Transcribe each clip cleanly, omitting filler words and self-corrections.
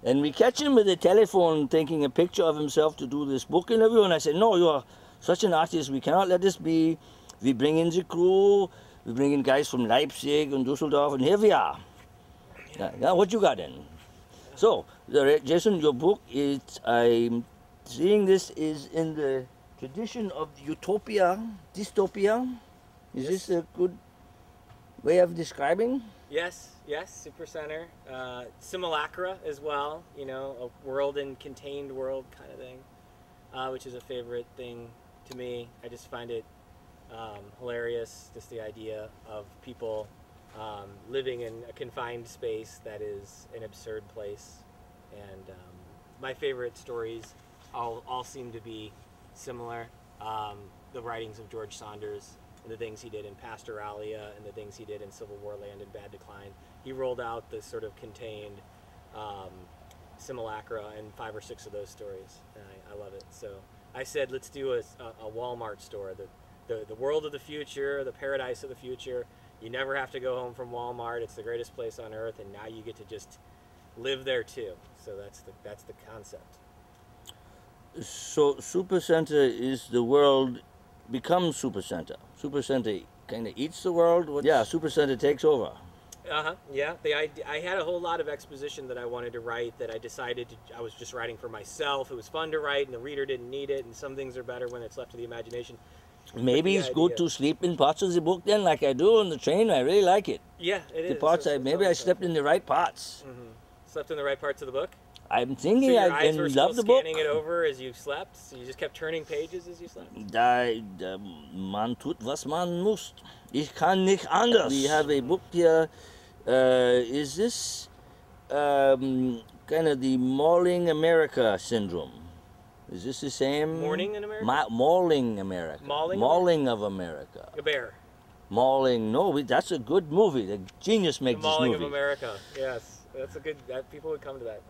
And we catch him with a telephone taking a picture of himself to do this book interview. And I said, no, you are such an artist. We cannot let this be. We bring in the crew. We bring in guys from Leipzig and Dusseldorf. And here we are. Now what you got then? So, Jason, your book is, I'm seeing this is in the tradition of utopia, dystopia. Is this a good way of describing? Yes, yes, Supercenter. Simulacra as well, you know, a world and contained world kind of thing, which is a favorite thing to me. I just find it hilarious, just the idea of people living in a confined space that is an absurd place. And my favorite stories all seem to be similar. The writings of George Saunders, and the things he did in Pastoralia and the things he did in Civil War Land and Bad Decline. He rolled out this sort of contained simulacra in 5 or 6 of those stories. And I love it. So I said, let's do a Walmart store, the world of the future, the paradise of the future. You never have to go home from Walmart. It's the greatest place on earth, and now you get to just live there too. So that's the concept. So Supercenter is the world becomes Supercenter. Supercenter kind of eats the world. Yeah, Supercenter takes over. Yeah. I had a whole lot of exposition that I wanted to write that I decided I was just writing for myself. It was fun to write, and the reader didn't need it. And some things are better when it's left to the imagination. Maybe it's good to sleep in parts of the book then, like I do on the train. I really like it. Yeah, it is. The parts maybe I slept in the right parts. Slept in the right parts of the book. I'm thinking so your I eyes were love the book. Scanning it over as you slept. So you just kept turning pages as you slept. Man tut was man muss. Ich kann nicht anders. We have a book here. Is this kind of the Mauling America syndrome? Is this the same? Morning in America? Mauling America. Mauling of America. A bear. Mauling. No, that's a good movie. The genius makes this movie. Mauling of America. Yes. That's a good, people would come to that.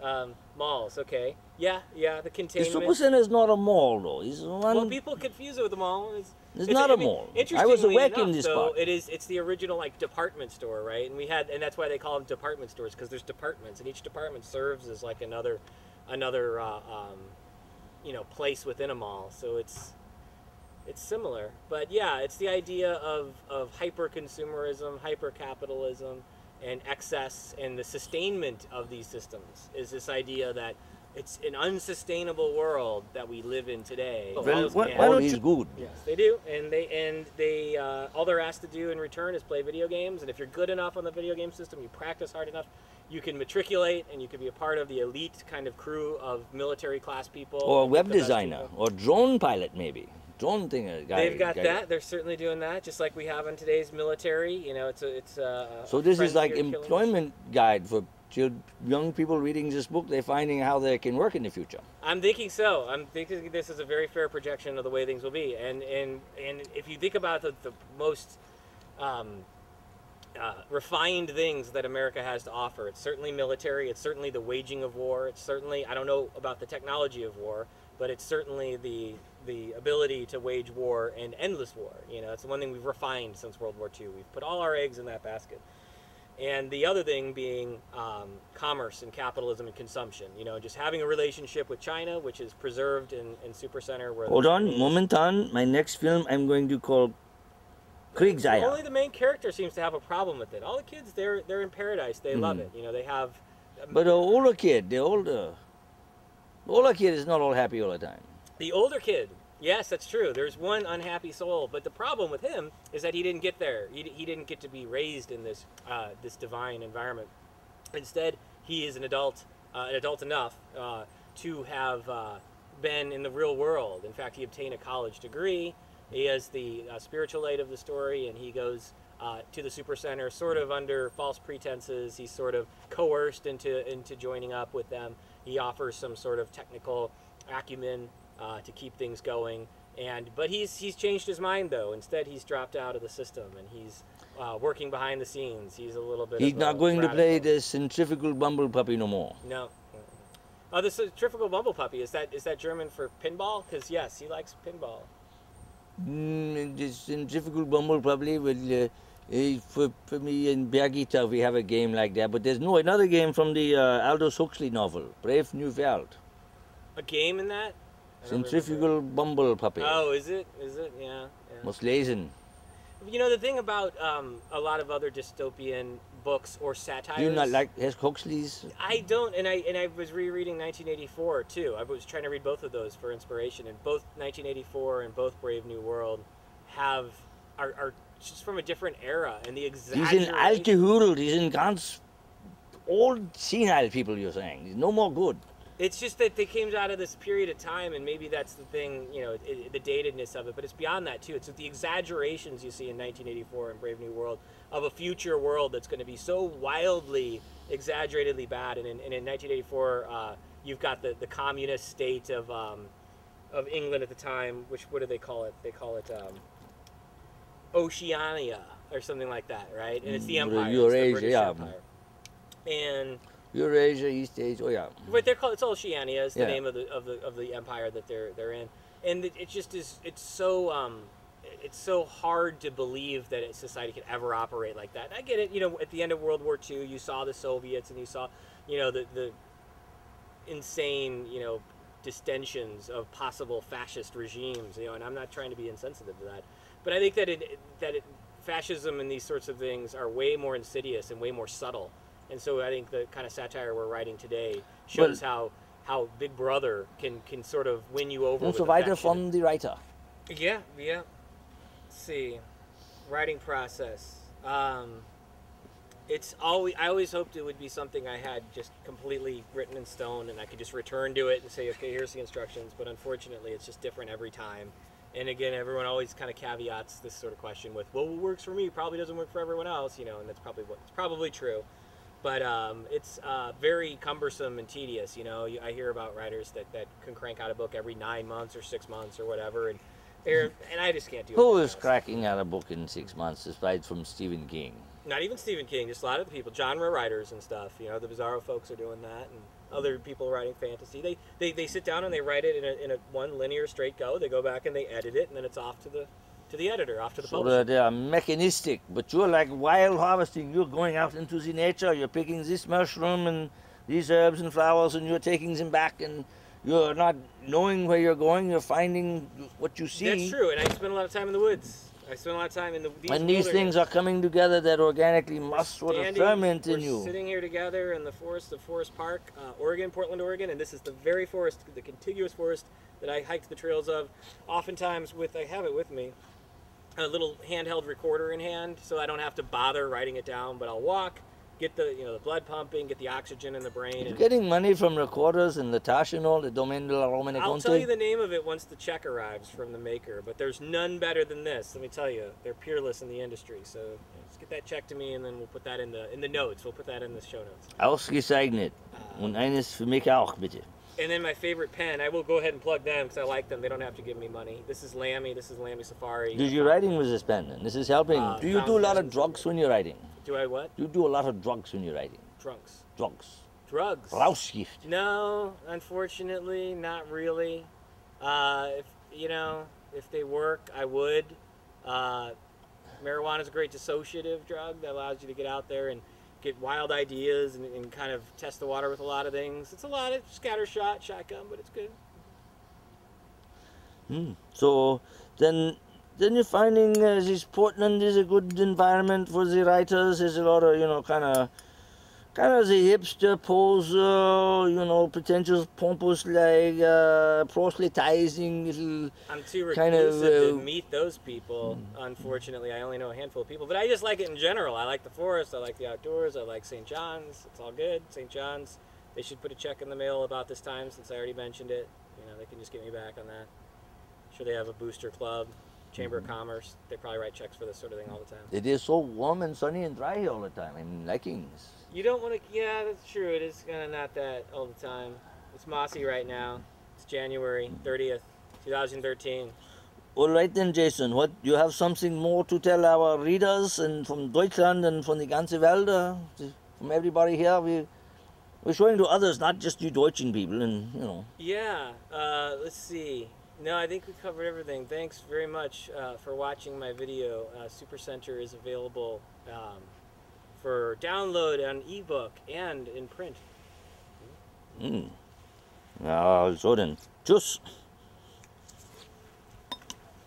Malls, okay. Yeah, the containment. The Supercenter is not a mall, though. Well, people confuse it with a mall. It's not a mall. I was awake in this part. It's the original, like, department store, right? And that's why they call them department stores, because there's departments, and each department serves as, like, another you know, place within a mall. So it's similar. But, yeah, it's the idea of hyper-consumerism, hyper-capitalism, and excess, and the sustainment of these systems is this idea that it's an unsustainable world that we live in today. All is good. Yes, they do, and they all they're asked to do in return is play video games. And if you're good enough on the video game system, you practice hard enough, you can matriculate, and you can be a part of the elite kind of crew of military class people, or web designer, or drone pilot, maybe. Drone thing. They've got that. They're certainly doing that, just like we have in today's military. You know, it's so this is like employment guide for young people reading this book. They're finding how they can work in the future. I'm thinking so. I'm thinking this is a very fair projection of the way things will be. And if you think about the most refined things that America has to offer, it's certainly military. It's certainly the waging of war. It's certainly, I don't know about the technology of war, but it's certainly the ability to wage war and endless war. You know, it's the one thing we've refined since World War II. We've put all our eggs in that basket. And the other thing being commerce and capitalism and consumption. You know, just having a relationship with China, which is preserved in Supercenter. Hold on, momentan. My next film I'm going to call Kriegseier. Only the main character seems to have a problem with it. All the kids, they're in paradise. They love it. You know, they have. But the older kid, the older kid is not all happy all the time. The older kid, yes, that's true. There's one unhappy soul, but the problem with him is that he didn't get there. He didn't get to be raised in this this divine environment. Instead, he is an adult enough to have been in the real world. In fact, he obtained a college degree. He is the spiritual light of the story, and he goes to the Supercenter sort of under false pretenses. He's sort of coerced into joining up with them. He offers some sort of technical acumen to keep things going, but he's changed his mind though. Instead, he's dropped out of the system, and he's working behind the scenes. He's a little bit. He's not going to play the centrifugal bumble puppy no more. No. Oh, the centrifugal bumble puppy, is that German for pinball? Because yes, he likes pinball. The centrifugal bumble puppy will For me in Bergita, we have a game like that, but there's another game from the Aldous Huxley novel, Brave New World. A game in that? Centrifugal Bumble Puppy. Oh, is it? Is it? Yeah. Must lesen. You know, the thing about a lot of other dystopian books or satires. Do you not like Huxley's? I don't, and I was rereading 1984 too. I was trying to read both of those for inspiration, and both 1984 and both Brave New World are just from a different era, and the exaggeration. These sind alte Hudel, these sind ganz old senile people, you're saying. He's no more good. It's just that they came out of this period of time, and maybe that's the thing, you know, the datedness of it. But it's beyond that too. It's the exaggerations you see in 1984 and Brave New World of a future world that's going to be so wildly, exaggeratedly bad. And in 1984, you've got the communist state of England at the time. What do they call it? They call it Oceania or something like that, right? And it's the Empire, Eurasia, it's the British yeah. Empire. And Eurasia, East Asia, oh yeah. But they're called, it's Oceania is the name of the empire that they're in, and it just is. It's so hard to believe that a society could ever operate like that. And I get it. You know, at the end of World War II, you saw the Soviets and you saw, you know, the insane, you know, distensions of possible fascist regimes. You know, and I'm not trying to be insensitive to that, but I think that fascism and these sorts of things are way more insidious and way more subtle. And so I think the kind of satire we're writing today shows how Big Brother can sort of win you over. Und so weiter from the writer. Yeah. Let's see, writing process. It's always, I always hoped it would be something I had just completely written in stone and I could just return to it and say, okay, here's the instructions. But unfortunately, it's just different every time. And again, everyone always kind of caveats this sort of question with, well, what works for me probably doesn't work for everyone else, you know, and that's probably true. But it's very cumbersome and tedious, you know. I hear about writers that can crank out a book every 9 months or 6 months or whatever, and I just can't do it. Who is cracking out a book in 6 months, aside from Stephen King? Not even Stephen King, just a lot of the people, genre writers and stuff. You know, the Bizarro folks are doing that, and other people writing fantasy. They sit down and they write it in a one linear straight go. They go back and they edit it, and then it's off to the editor, off to the publisher. So they are mechanistic, but you're like wild harvesting. You're going out into the nature, you're picking this mushroom and these herbs and flowers, and you're taking them back, and you're not knowing where you're going, you're finding what you see. That's true, and I spend a lot of time in the woods. I spend a lot of time in these things are coming together that organically must sort of ferment in you. We're sitting here together in the forest of Forest Park, Oregon, Portland, Oregon, and this is the very forest, the contiguous forest that I hiked the trails of, oftentimes I have it with me, a little handheld recorder in hand, so I don't have to bother writing it down, but I'll walk, get the blood pumping, get the oxygen in the brain. You're getting money from recorders and the Taschenol, the Domaine de la Romane Conte. I'll tell you the name of it once the check arrives from the maker, but there's none better than this. Let me tell you, they're peerless in the industry. So just get that check to me, and then we'll put that in the notes. We'll put that in the show notes. Ausgezeichnet. Und eines für mich auch, bitte. And then my favorite pen, I will go ahead and plug them because I like them. They don't have to give me money. This is Lamy Safari. Do you writing with this pen? This is helping. Do you do a lot of drugs when you're writing? Do I what? Do you do a lot of drugs when you're writing? Drugs. Drugs. Rauschgift. No, unfortunately, not really. If they work, I would. Marijuana is a great dissociative drug that allows you to get out there and get wild ideas and kind of test the water with a lot of things. It's a lot of scattershot, shotgun, but it's good. So then you're finding this Portland is a good environment for the writers. There's a lot of, kind of the hipster poser, pretentious, pompous, like proselytizing little. I'm too reclusive to meet those people. Unfortunately, I only know a handful of people, but I just like it in general. I like the forest. I like the outdoors. I like St. John's. It's all good. St. John's. They should put a check in the mail about this time since I already mentioned it. They can just get me back on that. Sure, they have a booster club. Chamber of Commerce, they probably write checks for this sort of thing all the time. It is so warm and sunny and dry here all the time. I'm liking this. You don't want to, yeah, that's true. It is kind of not that all the time. It's mossy right now. It's January 30th, 2013. All right then, Jason. What, you have something more to tell our readers and from Deutschland and from the ganze Welt, from everybody here? We're showing to others, not just you Deutschen people, and Yeah, let's see. No, I think we covered everything. Thanks very much for watching my video. Supercenter is available for download on ebook and in print. Na, so denn. Tschüss.